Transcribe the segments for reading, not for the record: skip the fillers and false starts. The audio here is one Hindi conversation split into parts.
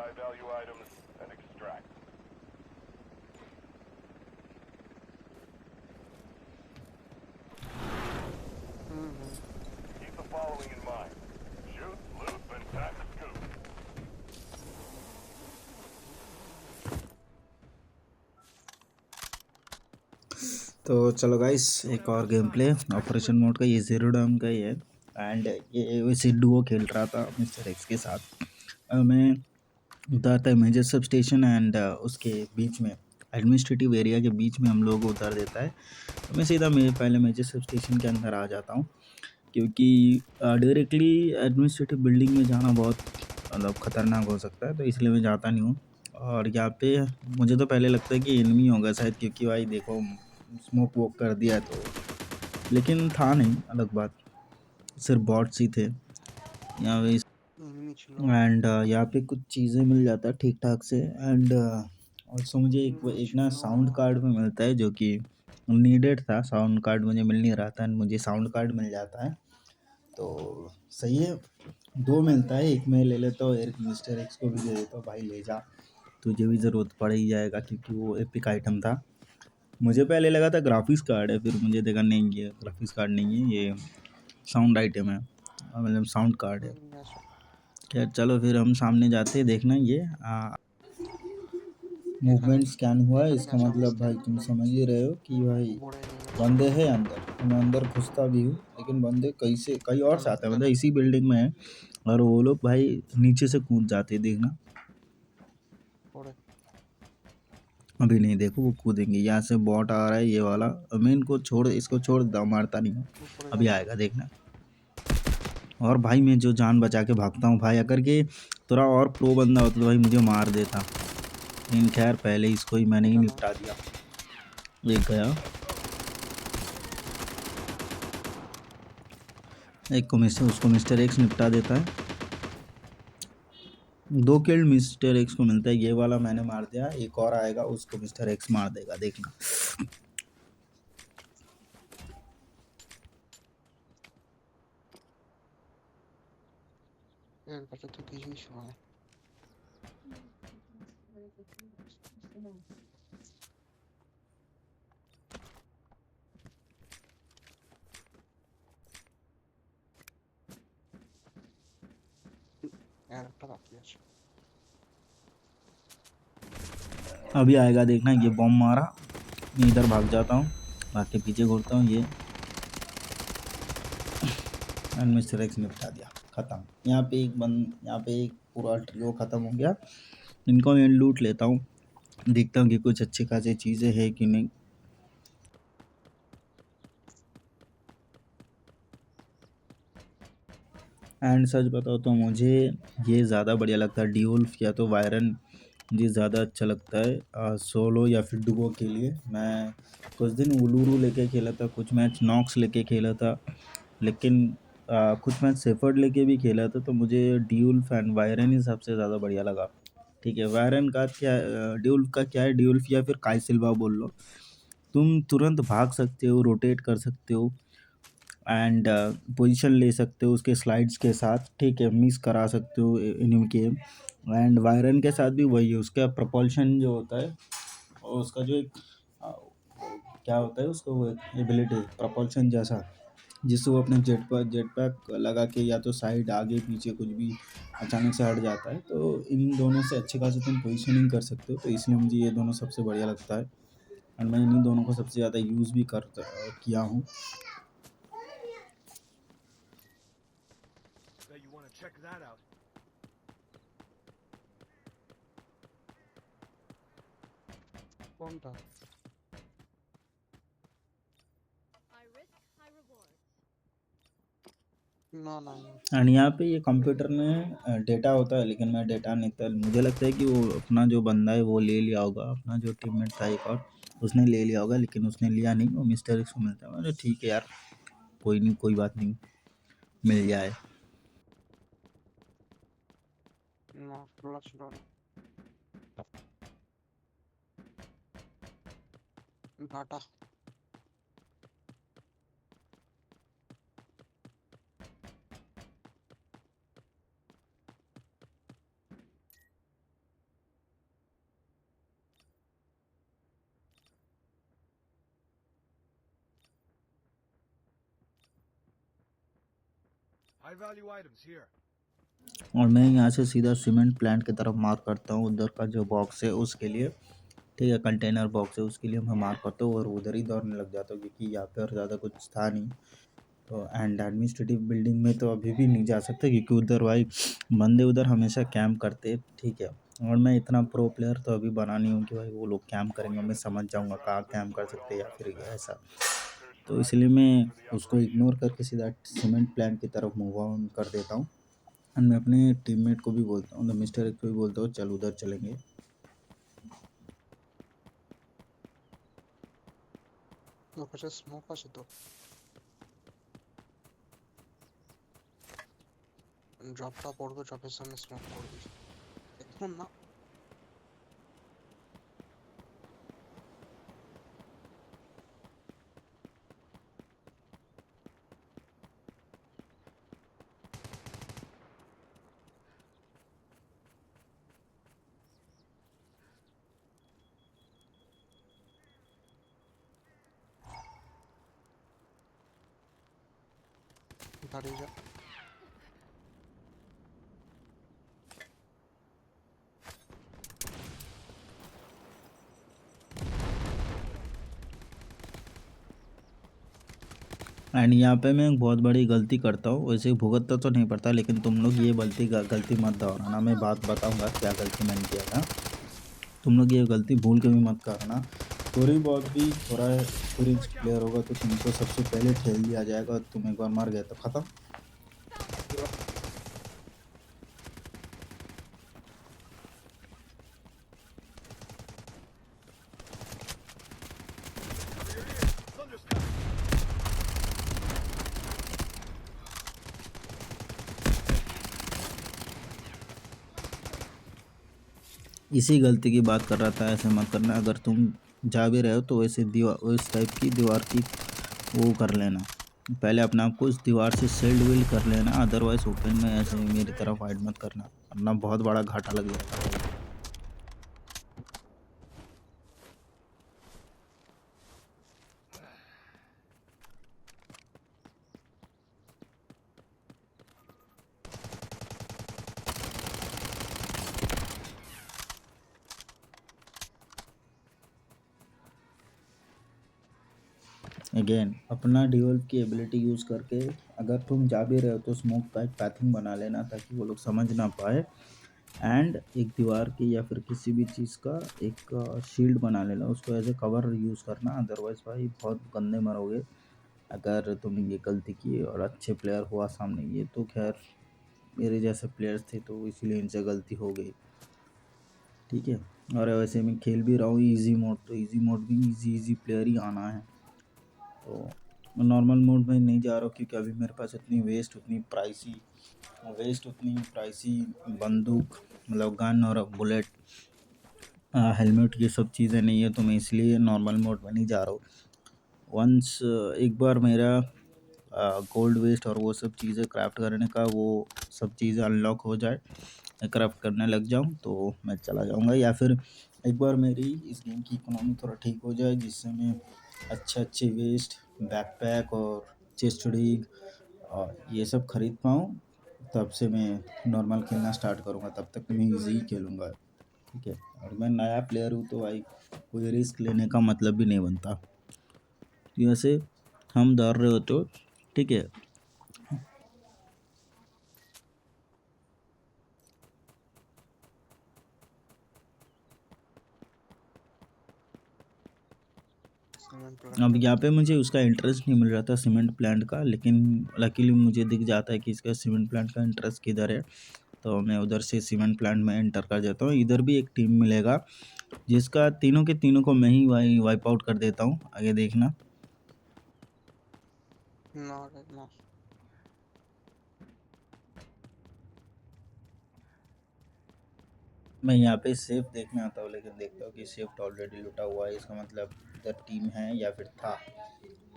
high-value items and extract. Keep the following in mind. Shoot, loot, and pack the scoop. तो चलो गाइस, एक और गेम प्ले ऑपरेशन मोड का, ये ज़ीरो डाउन का ही है। एंड ये वैसे डुओ खेल रहा था मिस्टर एक्स के साथ। मैं उतारता है मेजर सब स्टेशन एंड उसके बीच में एडमिनिस्ट्रेटिव एरिया के बीच में हम लोग को उतार देता है। तो मैं सीधा पहले मेजर सब स्टेशन के अंदर आ जाता हूँ, क्योंकि डायरेक्टली एडमिनिस्ट्रेटिव बिल्डिंग में जाना बहुत मतलब ख़तरनाक हो सकता है, तो इसलिए मैं जाता नहीं हूँ। और यहाँ पे मुझे तो पहले लगता है कि एनिमी होगा शायद, क्योंकि भाई देखो स्मोक वोक कर दिया तो, लेकिन था नहीं, अलग बात, सिर्फ बॉट्स ही थे यहाँ पे। एंड यहाँ पे कुछ चीज़ें मिल जाता है ठीक ठाक से। एंड ऑल्सो मुझे एक ना साउंड कार्ड में मिलता है, जो कि नीडेड था। साउंड कार्ड मुझे मिल नहीं रहा था, एंड मुझे साउंड कार्ड मिल जाता है तो सही है। 2 मिलता है, एक मैं ले लेता हूँ, एक मिस्टर एक्स को भी दे देता हूँ, भाई ले जा, तुझे भी ज़रूरत पड़ ही जाएगा, क्योंकि वो एपिक आइटम था। मुझे पहले लगा था ग्राफिक्स कार्ड है, फिर मुझे देखा नहीं, ये ग्राफिक्स कार्ड नहीं है, ये साउंड आइटम है, मतलब साउंड कार्ड है। खैर चलो, फिर हम सामने जाते हैं। देखना ये मूवमेंट स्कैन हुआ है, इसका मतलब भाई तुम समझ ही रहे हो कि भाई बंदे हैं अंदर। तो मैं अंदर घुसता भी हूँ, लेकिन बंदे कहीं और से आते हैं, मतलब इसी बिल्डिंग में है, और वो लोग भाई नीचे से कूद जाते हैं। देखना अभी नहीं, देखो वो कूदेंगे। यहाँ से बॉट आ रहा है ये वाला, मैं इनको इसको छोड़ देता हूँ, मारता नहीं हूँ, अभी आएगा देखना। और भाई मैं जो जान बचा के भागता हूँ भाई, अगर के थोड़ा और प्रो बंदा होता तो भाई मुझे मार देता, लेकिन खैर पहले इसको ही मैंने ही निपटा दिया। एक गया, एक को उसको मिस्टर एक्स निपटा देता है। 2 किल मिस्टर एक्स को मिलता है, ये वाला मैंने मार दिया, एक और आएगा उसको मिस्टर एक्स मार देगा, देखना। अभी आएगा देखना, ये बॉम्ब मारा, मैं इधर भाग जाता हूँ, भाग के पीछे घूरता हूँ, ये एंड मिस्टर एक्स निपटा दिया, ख़त्म। यहाँ पे एक पूरा ट्रियो ख़त्म हो गया। इनको मैं लूट लेता हूँ, देखता हूँ कि कुछ अच्छी खासी चीज़ें हैं कि नहीं। एंड सच बताओ तो मुझे ये ज़्यादा बढ़िया लगता है, ड्यूल्फ या तो वायरन, मुझे ज़्यादा अच्छा लगता है सोलो या फिर डुओ के लिए। मैं कुछ दिन उलूरू लेके खेला था, कुछ मैच नॉक्स लेके खेला था, लेकिन कुछ मैच सेफर्ड लेके भी खेला था, तो मुझे ड्यूल्फ एंड वायरन ही सबसे ज़्यादा बढ़िया लगा। ठीक है, वायरन का क्या, ड्यूल्फ का क्या है, ड्यूल्फ या फिर काई सिल्वा बोल लो, तुम तुरंत भाग सकते हो, रोटेट कर सकते हो, एंड पोजीशन ले सकते हो उसके स्लाइड्स के साथ। ठीक है, मिस करा सकते हो एनिमी के। एंड वायरन के साथ भी वही है, उसका प्रपोल्शन जो होता है, और उसका जो एक क्या होता है उसको, वो एबिलिटी प्रपोल्शन जैसा, जिससे वो अपने जेट पैक लगा के या तो साइड आगे पीछे कुछ भी अचानक से हट जाता है, तो इन दोनों से अच्छे खासे तुम पोजीशनिंग कर सकते हो। तो इसलिए मुझे ये दोनों सबसे बढ़िया लगता है, एंड मैं इन्हीं दोनों को सबसे ज़्यादा यूज़ भी किया हूँ। Bet you want to check that out. And यहाँ पे ये कंप्यूटर में डेटा होता है, लेकिन मैं डेटा नहीं था, मुझे लगता है कि वो अपना जो बंदा है वो ले लिया होगा, अपना जो टीममेट था एक और, उसने ले लिया होगा, लेकिन उसने लिया नहीं, वो मिस्टर एक्स को मिलता है। मैंने ठीक है यार, कोई नहीं, कोई बात नहीं, मिल जाए। और मैं यहाँ से सीधा सीमेंट प्लांट की तरफ मार्क करता हूँ, उधर का जो बॉक्स है उसके लिए, ठीक है, कंटेनर बॉक्स है उसके लिए मैं मार्क करता हूँ और उधर ही दौड़ने लग जाता हूँ क्योंकि यहाँ पे और ज़्यादा कुछ था नहीं। तो एंड एडमिनिस्ट्रेटिव बिल्डिंग में तो अभी भी नहीं जा सकते क्योंकि उधर भाई बंदे उधर हमेशा कैंप करते, ठीक है। और मैं इतना प्रो प्लेयर तो अभी बना नहीं हूँ कि भाई वो लोग कैंप करेंगे, मैं समझ जाऊँगा कहाँ कैंप कर सकते हैं या फिर ऐसा। तो इसलिए मैं उसको इग्नोर करके सीधा सीमेंट प्लांट की तरफ मूव ऑन कर देता हूँ। एंड मैं अपने टीममेट को भी बोलता हूँ, तो मिस्टर एक को भी बोलता हूँ चल उधर चलेंगे। ওপাশে স্মোক আছে তো, ড্রপটা পড়বে, ড্রপের সামনে স্মোক করবি এখন না। দাঁড়িয়ে যা। एंड यहाँ पे मैं एक बहुत बड़ी गलती करता हूँ, वैसे भुगतना तो नहीं पड़ता लेकिन तुम लोग ये गलती मत दोहराना। मैं बात बताऊँगा क्या गलती मैंने किया था, तुम लोग ये गलती भूल के भी मत करना। थोड़ी बहुत भी थोड़ा एक्सपीरियंस प्लेयर होगा तो तुमको सबसे पहले ठेल दिया जाएगा, तुम एक बार मर गए तो ख़त्म। इसी गलती की बात कर रहा था, ऐसे मत करना। अगर तुम जा भी रहे हो तो वैसे दीवार उस टाइप की दीवार की वो कर लेना, पहले अपने आप को उस दीवार से शील्ड विल्ड कर लेना, अदरवाइज ओपन में ऐसे मेरी तरफ हाइड मत करना, वरना बहुत बड़ा घाटा लग जाएगा। अगेन अपना डिवल्व की एबिलिटी यूज़ करके अगर तुम जा भी रहे हो तो स्मोक का एक पैथिंग बना लेना ताकि वो लोग समझ ना पाए। एंड एक दीवार की या फिर किसी भी चीज़ का एक शील्ड बना लेना, उसको एज ए कवर यूज़ करना, अदरवाइज भाई बहुत गंदे मरोगे अगर तुमने ये गलती की। और अच्छे प्लेयर हुआ सामने, ये तो खैर मेरे जैसे प्लेयर्स थे तो इसीलिए इनसे गलती हो गई, ठीक है। और वैसे मैं खेल भी रहा हूँ ईजी मोड, तो ईजी मोड भी ईजी प्लेयर ही आना है। तो नॉर्मल मोड में नहीं जा रहा हूँ क्योंकि अभी मेरे पास उतनी प्राइसी बंदूक मतलब गन और बुलेट हेलमेट ये सब चीज़ें नहीं है, तो मैं इसलिए नॉर्मल मोड में नहीं जा रहा हूँ। वंस एक बार मेरा गोल्ड वेस्ट और वो सब चीज़ें क्राफ्ट करने का वो सब चीज़ें अनलॉक हो जाए, क्राफ्ट करने लग जाऊँ तो मैं चला जाऊँगा, या फिर एक बार मेरी इस गेम की इकोनॉमी थोड़ा ठीक हो जाए जिससे मैं अच्छे वेस्ट बैकपैक और चेस्ट रिग और ये सब खरीद पाऊँ, तब से मैं नॉर्मल खेलना स्टार्ट करूँगा। तब तक मैं इजी खेलूँगा, ठीक है। और मैं नया प्लेयर हूँ तो भाई कोई रिस्क लेने का मतलब भी नहीं बनता। तो ऐसे हम दौड़ रहे हो तो ठीक है। अब यहाँ पे मुझे उसका इंटरेस्ट नहीं मिल रहा था सीमेंट प्लांट का, लेकिन लकीली मुझे दिख जाता है कि इसका सीमेंट प्लांट का इंटरेस्ट किधर है, तो मैं उधर से सीमेंट प्लांट में एंटर कर जाता हूँ। इधर भी एक टीम मिलेगा जिसका तीनों के तीनों को मैं ही वाइप आउट कर देता हूँ, आगे देखना। না রে না। मैं यहाँ पे सेफ देखने आता हूँ लेकिन देखता हूँ कि सेफ ऑलरेडी लुटा हुआ है, इसका मतलब इधर टीम है या फिर था।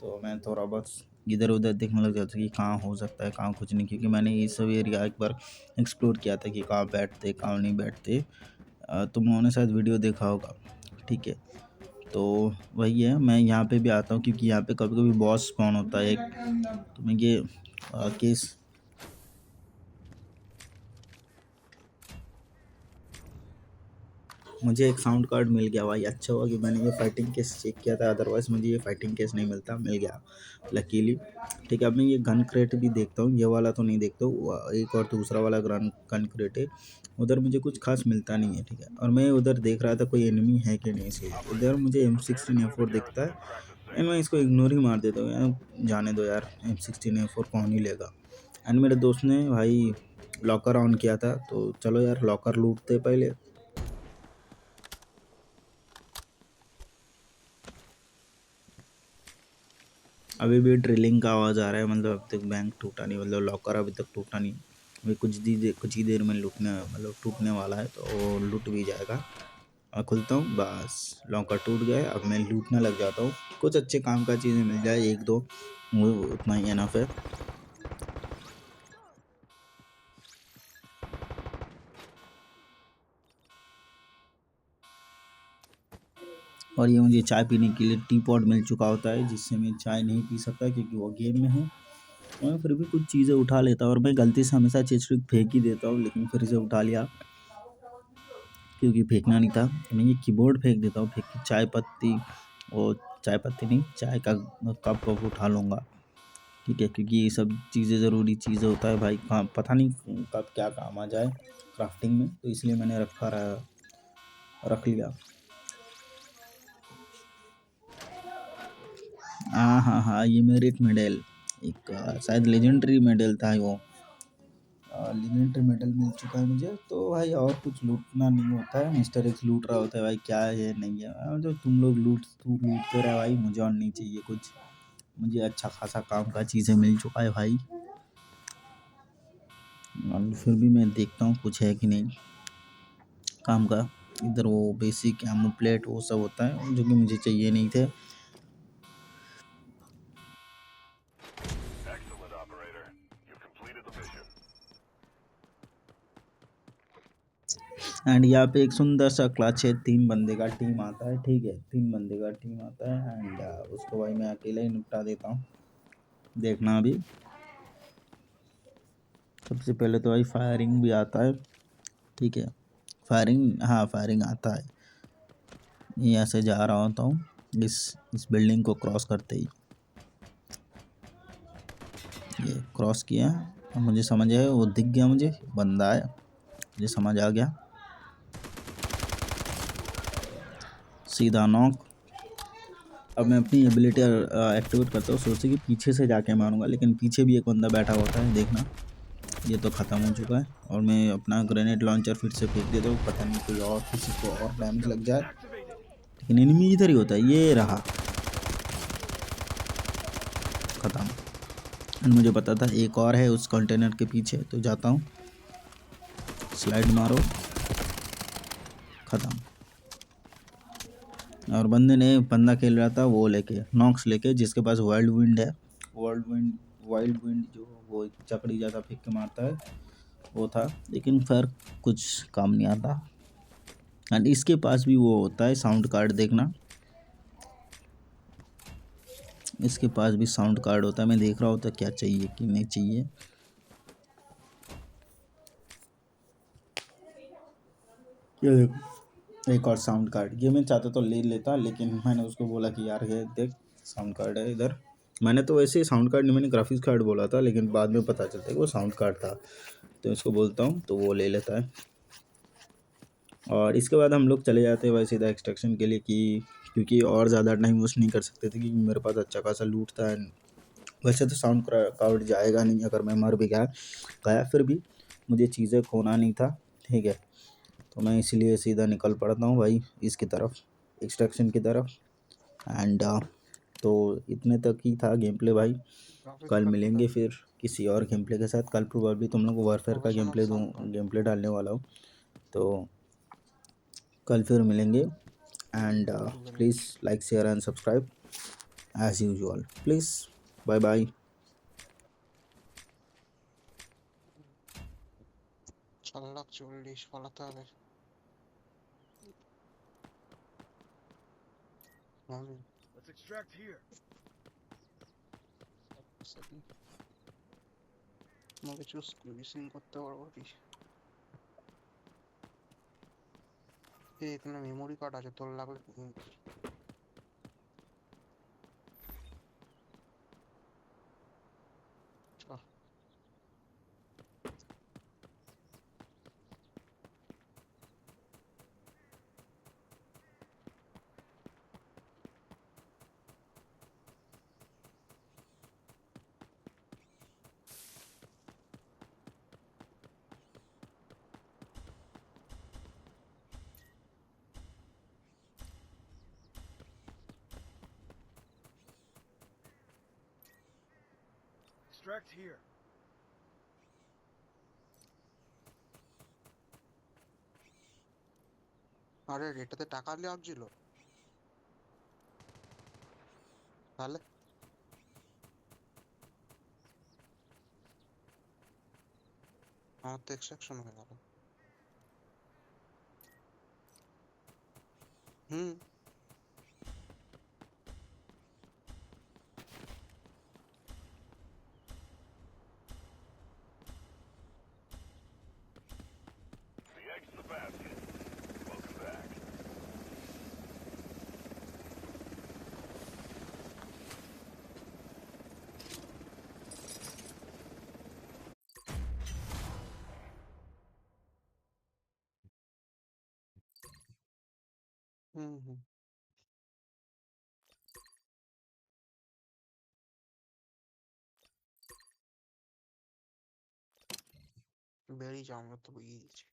तो मैं थोड़ा बहुत इधर उधर देखने लग जाता हूँ कि कहाँ हो सकता है कहाँ कुछ नहीं, क्योंकि मैंने ये सब एरिया एक बार एक्सप्लोर किया था कि कहाँ बैठते कहाँ नहीं बैठते। तुमने शायद वीडियो देखा होगा, ठीक है। तो वही है, मैं यहाँ पे भी आता हूँ क्योंकि यहाँ पे कभी कभी बॉस स्पॉन होता है एक, तो मैं ये केस मुझे एक साउंड कार्ड मिल गया भाई। अच्छा हुआ कि मैंने ये फाइटिंग केस चेक किया था, अदरवाइज़ मुझे ये फाइटिंग केस नहीं मिलता, मिल गया लकीली। ठीक है, अब मैं ये गन क्रेट भी देखता हूँ, ये वाला तो नहीं देखता हूँ, एक और दूसरा वाला गन क्रेट है, उधर मुझे कुछ खास मिलता नहीं है। ठीक है, और मैं उधर देख रहा था कोई एनिमी है कि नहीं, इसलिए इधर मुझे M16A4 दिखता है एंड मैं इसको इग्नोर ही मार देता हूँ यार, जाने दो यार, M16A4 कौन ही लेगा। एंड मेरे दोस्त ने भाई लॉकर ऑन किया था, तो चलो यार लॉकर लूटते पहले। अभी भी ड्रिलिंग का आवाज़ आ रहा है, मतलब अब तक बैंक टूटा नहीं, मतलब लॉकर अभी तक टूटा नहीं। अभी कुछ ही देर में लूटने मतलब टूटने वाला है, तो वो लूट भी जाएगा। और खुलता हूँ, बस लॉकर टूट गया है। अब मैं लूटने लग जाता हूँ, कुछ अच्छे काम का चीज़ें मिल जाए एक दो, वो उतना ही एनफ है। और ये मुझे चाय पीने के लिए टी पॉट मिल चुका होता है, जिससे मैं चाय नहीं पी सकता क्योंकि वो गेम में है। और फिर भी कुछ चीज़ें उठा लेता हूँ, और मैं गलती से हमेशा चीज़ फेंक ही देता हूँ, लेकिन फिर इसे उठा लिया क्योंकि फेंकना नहीं था। मैं ये कीबोर्ड फेंक देता हूँ, फेंक के चाय पत्ती, और चाय पत्ती नहीं, चाय का कप वप उठा लूँगा। ठीक है, क्योंकि ये सब चीज़ें ज़रूरी चीज़ें होता है भाई, काम पता नहीं कब क्या काम आ जाए क्राफ्टिंग में, तो इसलिए मैंने रख लिया। हाँ हाँ हाँ, ये मेरिट मेडल, एक शायद लेजेंडरी मेडल था वो, लेजेंडरी मेडल मिल चुका है मुझे। तो भाई और कुछ लूटना नहीं होता है, मिस्टर एक्स लूट रहा होता है भाई, क्या है नहीं है, जो तुम लोग लूटते रहे भाई, मुझे और नहीं चाहिए कुछ, मुझे अच्छा खासा काम का चीज़ें मिल चुका है भाई। और फिर भी मैं देखता हूँ कुछ है कि नहीं काम का। इधर वो बेसिक एमो प्लेट वो सब होता है जो कि मुझे चाहिए नहीं थे। Excellent, operator. You've completed the mission. And यहाँ पे एक सुंदर सा क्लच है, 3 बंदे का टीम आता है। ठीक है, 3 बंदे का टीम आता है एंड उसको भाई मैं अकेला ही निपटा देता हूँ। देखना अभी, सबसे पहले तो भाई फायरिंग भी आता है। ठीक है, फायरिंग, हाँ फायरिंग आता है। यहाँ से जा रहा होता हूँ, इस बिल्डिंग को क्रॉस करते ही ये क्रॉस किया, अब मुझे समझ आया, वो दिख गया, मुझे बंदा है, मुझे समझ आ गया, सीधा नॉक। अब मैं अपनी एबिलिटी एक्टिवेट करता हूँ, सोचते कि पीछे से जाके मारूंगा, लेकिन पीछे भी एक बंदा बैठा होता है, देखना। ये तो ख़त्म हो चुका है, और मैं अपना ग्रेनेड लॉन्चर फिर से फेंक देता हूँ, पता नहीं कोई और किसी को और डैमेज लग जाए, लेकिन एनिमी इधर ही होता है, ये रहा ख़त्म। एंड मुझे पता था एक और है उस कंटेनर के पीछे, तो जाता हूँ, स्लाइड मारो, ख़त्म। और बंदा खेल रहा था वो लेके, नॉक्स लेके, जिसके पास वाइल्ड विंड है, वाइल्ड विंड जो वो एक चकड़ी ज़्यादा फेंक के मारता है, वो था, लेकिन फिर कुछ काम नहीं आता। एंड इसके पास भी वो होता है साउंड कार्ड, देखना, इसके पास भी साउंड कार्ड होता है। मैं देख रहा होता क्या चाहिए कि नहीं चाहिए। ये देखो, एक और साउंड कार्ड, ये मैं चाहता तो ले लेता, लेकिन मैंने उसको बोला कि यार ये देख साउंड कार्ड है इधर। मैंने तो वैसे ही साउंड कार्ड नहीं, मैंने ग्राफिक्स कार्ड बोला था, लेकिन बाद में पता चलता है कि वो साउंड कार्ड था, तो इसको बोलता हूँ तो वो ले लेता है। और इसके बाद हम लोग चले जाते हैं भाई सीधा एक्सट्रैक्शन के लिए, कि क्योंकि और ज़्यादा टाइम वेस्ट नहीं कर सकते थे, क्योंकि मेरे पास अच्छा खासा लूट था। वैसे तो साउंड कार्ड जाएगा नहीं, अगर मैं मर भी गया फिर भी मुझे चीज़ें खोना नहीं था। ठीक है, तो मैं इसलिए सीधा निकल पड़ता हूँ भाई इसकी तरफ, एक्सट्रैक्शन की तरफ। एंड तो इतने तक ही था गेम प्ले भाई। ग्राफिक्स कल कार्ड मिलेंगे पता फिर किसी और गेम प्ले के साथ। कल प्रोबेबली तुम लोग को वारफेयर का professional sound card. Game play डालने वाला हूँ, तो कल फिर मिलेंगे। And please like share and subscribe as usual please. Bye bye. চার লাখ 40 পালাতে হবে। আমি Let's extract here. আমাকে চুজ মিসিং করতে পারবো কি? এখানে মেমোরি কার্ড আছে, তোর লাগলে চল। Extract here. আরে এটাতে টাকা লাগছিল তাহলে? আমার তো এক্সট্রাকশন হয়ে গেল। হুম। The egg's in the basket. Welcome back. হুম হুম। বেরিয়ে যাও, আমরা তো বেরিয়ে গেছি।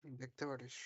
দেখতে পারিস।